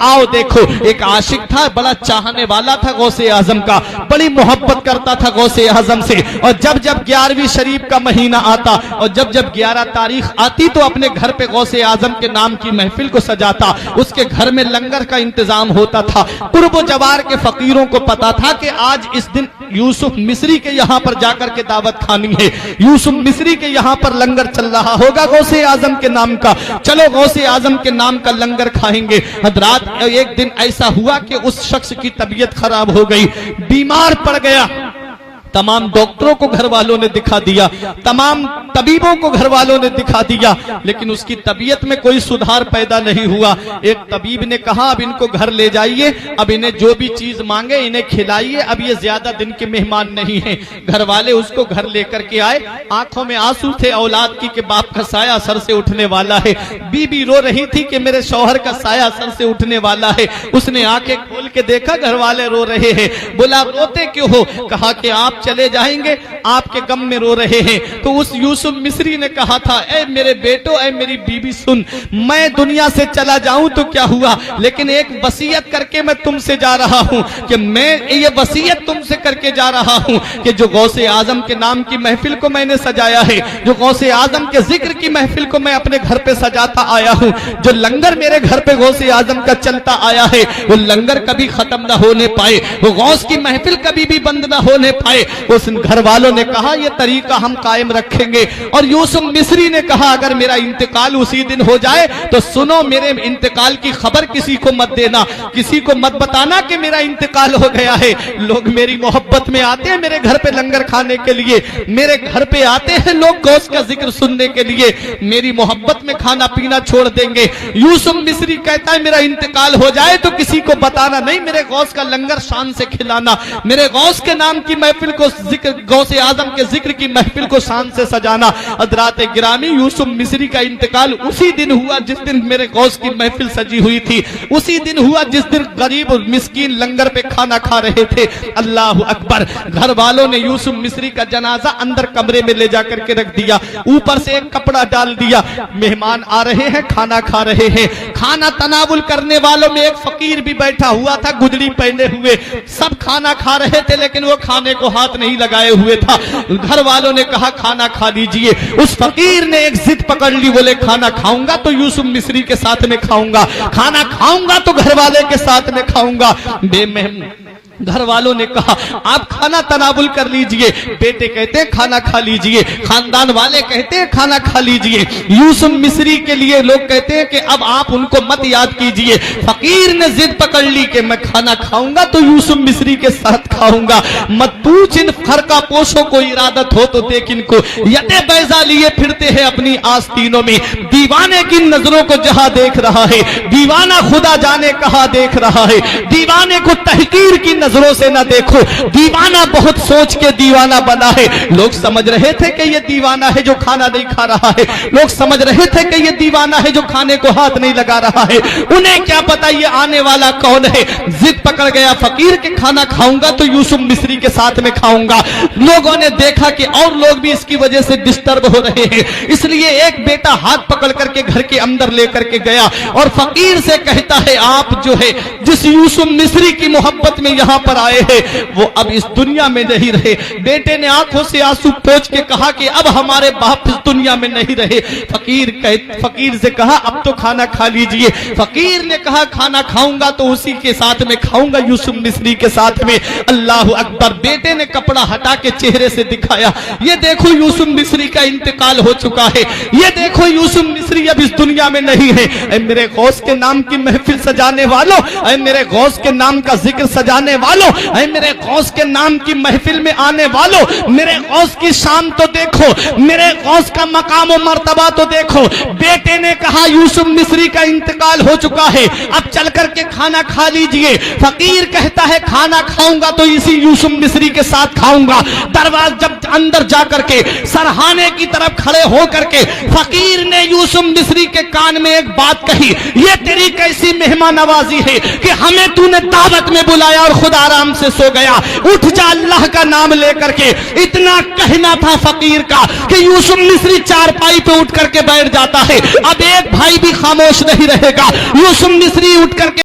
आओ देखो, एक आशिक था, बड़ा चाहने वाला था गौसे आजम का, बड़ी मोहब्बत करता था गौसे आजम से। और जब जब 11वीं शरीफ का महीना आता और जब जब 11 तारीख आती तो अपने घर पे गौसे आजम के नाम की महफिल को सजाता। उसके घर में लंगर का इंतजाम होता था। कुर्ब जवार के फकीरों को पता था कि आज इस दिन यूसुफ मिस्री के यहाँ पर जाकर के दावत खानी है, यूसुफ मिस्री के यहाँ पर लंगर चल रहा होगा गौसे आजम के नाम का, चलो गौसे आजम के नाम का लंगर खाएंगे। हजरात, एक दिन ऐसा हुआ कि उस शख्स की तबीयत खराब हो गई, बीमार पड़ गया। तमाम डॉक्टरों को घर वालों ने दिखा दिया, तमाम तबीबों को घर वालों ने दिखा दिया, लेकिन उसकी तबीयत में कोई सुधार पैदा नहीं हुआ। एक तबीब ने कहा अब इनको घर ले जाइए, अब इन्हें जो भी चीज मांगे इन्हें खिलाइए, अब ये ज्यादा दिन के मेहमान नहीं हैं। घर वाले उसको घर लेकर के आए, आंखों में आंसू थे औलाद की कि बाप का साया सर से उठने वाला है। बीबी रो रही थी कि मेरे शौहर का साया सर से उठने वाला है। उसने आंखें खोल के देखा, घर वाले रो रहे हैं। बोला रोते क्यों हो? कहा कि आप चले जाएंगे, आपके गम में रो रहे हैं। तो उस यूसुफ मिस्री ने कहा था, ऐ मेरे बेटो, ऐ मेरी बीबी सुन, मैं दुनिया से चला जाऊं तो क्या हुआ, लेकिन एक वसीयत करके मैं तुमसे जा रहा हूं कि मैं ये वसीयत तुमसे करके जा रहा हूं कि जो गौसे आजम के नाम की महफिल को मैंने सजाया है, जो गौसे आजम के जिक्र की महफिल को मैं अपने घर पे सजाता आया हूं, जो लंगर मेरे घर पे गौसे आजम का चलता आया है, वो लंगर कभी खत्म ना होने पाए, वो गौस की महफिल कभी भी बंद ना होने पाए। उस घर वालों ने कहा यह तरीका हम कायम रखेंगे। और यूसुफ मिस्री ने कहा अगर मेरा इंतकाल उसी दिन हो जाए तो सुनो, मेरे इंतकाल की खबर किसी को मत देना, किसी को मत बताना कि मेरा इंतकाल हो गया है। लोग मेरी मोहब्बत में आते हैं मेरे घर पे लंगर खाने के लिए, मेरे घर पे आते हैं लोग गौस का जिक्र सुनने के लिए, मेरी मोहब्बत में खाना पीना छोड़ देंगे। यूसुफ मिस्री कहता है मेरा इंतकाल हो जाए तो किसी को बताना नहीं, मेरे गौस का लंगर शान से खिलाना, मेरे गौस के नाम की महफिल को जिक्र, गौसे आजम के जिक्र की महफिल को शान से सजाना। हज़रात गिरामी, यूसुफ मिस्री का इंतकाल उसी दिन हुआ जिस दिन मेरे गौस की महफिल सजी हुई थी, उसी दिन हुआ जिस दिन गरीब और मिस्कीन लंगर पे खाना खा रहे थे। अल्लाह अकबर। घर वालों ने यूसुफ मिस्री का जनाजा अंदर कमरे में ले जाकर के रख दिया, ऊपर से एक कपड़ा डाल दिया। मेहमान आ रहे हैं, खाना खा रहे हैं। खाना तनावुल करने वालों में एक फकीर भी बैठा हुआ था, गुदड़ी पहने हुए। सब खाना खा रहे थे लेकिन वो खाने को हाथ नहीं लगाए हुए था। घर वालों ने कहा खाना खा लीजिए। उस फकीर ने एक जिद पकड़ ली, बोले खाना खाऊंगा तो यूसुफ मिस्री के साथ में खाऊंगा, खाना खाऊंगा तो घर वाले के साथ में खाऊंगा। घर वालों ने कहा आप खाना तनावुल कर लीजिए। बेटे कहते हैं खाना खा लीजिए, खानदान वाले कहते हैं खाना खा लीजिए। यूसुफ मिस्री के लिए लोग कहते हैं कि अब आप उनको मत याद कीजिए। फकीर ने जिद पकड़ ली कि मैं खाना खाऊंगा तो यूसुफ मिस्री के साथ खाऊंगा। मत पूछ इन खरका पोशों को इरादत हो तो देख इनको यते बैजा लिए फिरते हैं अपनी आस्तीनों में। दीवाने की नजरों को जहां देख रहा है, दीवाना खुदा जाने कहां देख रहा है। दीवाने को तहकीर की नजरों से ना देखो, दीवाना बहुत सोच के दीवाना बना है। लोग समझ रहे थे कि ये दीवाना है जो खाना नहीं खा रहा है, लोग समझ रहे थे कि ये दीवाना है जो खाने को हाथ नहीं लगा रहा है। उन्हें क्या पता ये आने वाला कौन है। जिद पकड़ गया फकीर के खाना खाऊंगा तो यूसुफ मिस्री के साथ में खाऊंगा। लोगों ने देखा कि और लोग भी इसकी वजह से डिस्टर्ब हो रहे हैं, इसलिए एक बेटा हाथ पकड़ करके घर के अंदर लेकर के गया और फकीर से कहता है आप जो है जिस यूसुफ मिस्री की मोहब्बत में यहाँ पर आए हैं वो अब इस दुनिया में नहीं रहे। बेटे ने आंखों से आंसू पोंछ के कहा कि अब हमारे बाप इस दुनिया में नहीं रहे। फकीर से कहा अब तो खाना खा लीजिए। फकीर ने कहा खाना खाऊंगा तो उसी के साथ में खाऊंगा, यूसुफ मिस्री के साथ में। अल्लाह अकबर। बेटे ने कपड़ा हटा के चेहरे से दिखाया, ये देखो यूसुफ मिस्री का इंतकाल हो चुका है, ये देखो यूसुफ मिस्री अब इस दुनिया में नहीं है। ऐ मेरे गौस के नाम की महफिल सजाने वालों, ऐ मेरे गौस के नाम का जिक्र सजाने वालों, ऐ मेरे गौस के नाम की महफिल में आने वालों, मेरे गौस की शान तो देखो, मेरे गौस का मकाम और मर्तबा तो देखो। बेटे ने कहा यूसुफ मिस्री का इंतकाल हो चुका है, अब चल करके खाना खा लीजिए। फकीर कहता है खाना खाऊंगा तो इसी यूसुफ मिस्री के साथ खाऊंगा। दरवाजा जब अंदर जाकर के सरहाने की तरफ खड़े होकर के फकीर ने यूसुफ मिस्री के कान में एक बात कही, ये तेरी कैसी मेहमान नवाजी है कि हमें तूने दावत में बुलाया और खुद आराम से सो गया। उठ जा अल्लाह का नाम लेकर के। इतना कहना था फकीर का कि यूसुफ मिस्री चारपाई पे उठ करके बैठ जाता है। अब एक भाई भी खामोश नहीं रहेगा। यूसुफ मिस्री उठ करके